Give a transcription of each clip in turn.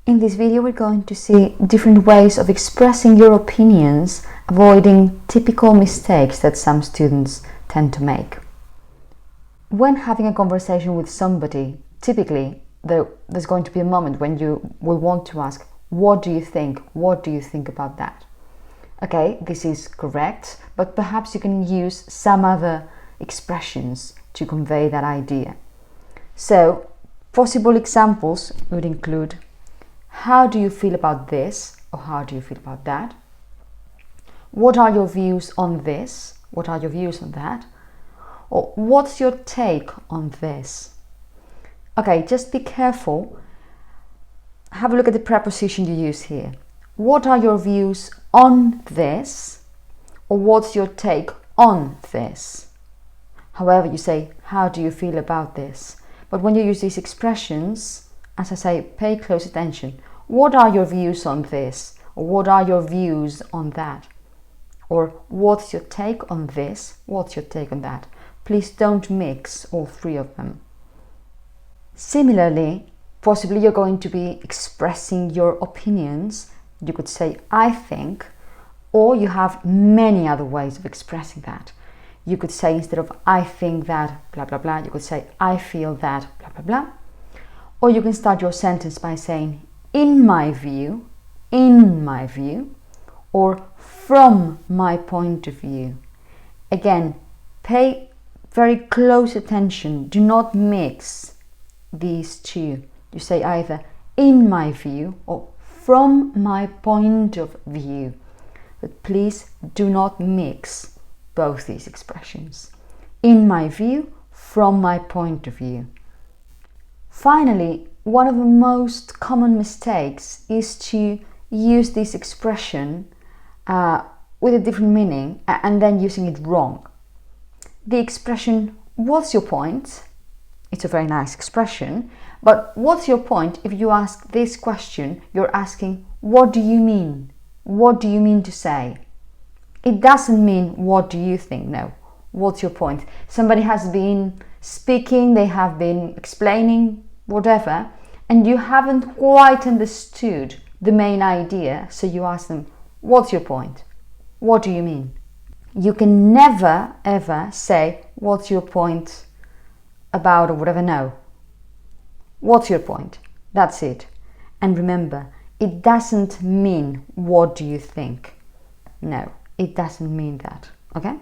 In this video, we're going to see different ways of expressing your opinions, avoiding typical mistakes that some students tend to make. When having a conversation with somebody, typically there's going to be a moment when you will want to ask, what do you think? What do you think about that? Okay, this is correct, but perhaps you can use some other expressions to convey that idea. So, possible examples would include, how do you feel about this? Or how do you feel about that? What are your views on this? What are your views on that? Or what's your take on this? Okay, just be careful. Have a look at the preposition you use here. What are your views on this? Or what's your take on this? However, you say, how do you feel about this? But when you use these expressions, as I say, pay close attention. What are your views on this? Or what are your views on that? Or what's your take on this? What's your take on that? Please don't mix all three of them. Similarly, possibly you're going to be expressing your opinions. You could say, I think, or you have many other ways of expressing that. You could say, instead of I think that, blah, blah, blah, you could say, I feel that, blah, blah, blah. Or you can start your sentence by saying, in my view, or from my point of view. Again, pay very close attention. Do not mix these two. You say either in my view or from my point of view. But please do not mix both these expressions. In my view, from my point of view. Finally, one of the most common mistakes is to use this expression with a different meaning and then using it wrong. The expression, what's your point? It's a very nice expression, but what's your point? If you ask this question, you're asking, what do you mean? What do you mean to say? It doesn't mean, what do you think? No. What's your point? Somebody has been speaking, they have been explaining, whatever, and you haven't quite understood the main idea, so you ask them, what's your point? What do you mean? You can never, ever say, what's your point about or whatever, no. What's your point? That's it. And remember, it doesn't mean, what do you think? No, it doesn't mean that, okay?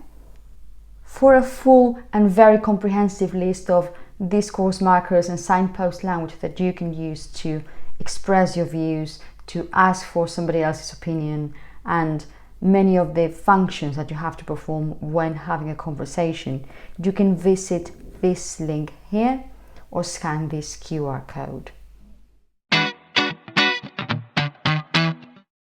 For a full and very comprehensive list of discourse markers and signpost language that you can use to express your views, to ask for somebody else's opinion, and many of the functions that you have to perform when having a conversation, you can visit this link here or scan this QR code.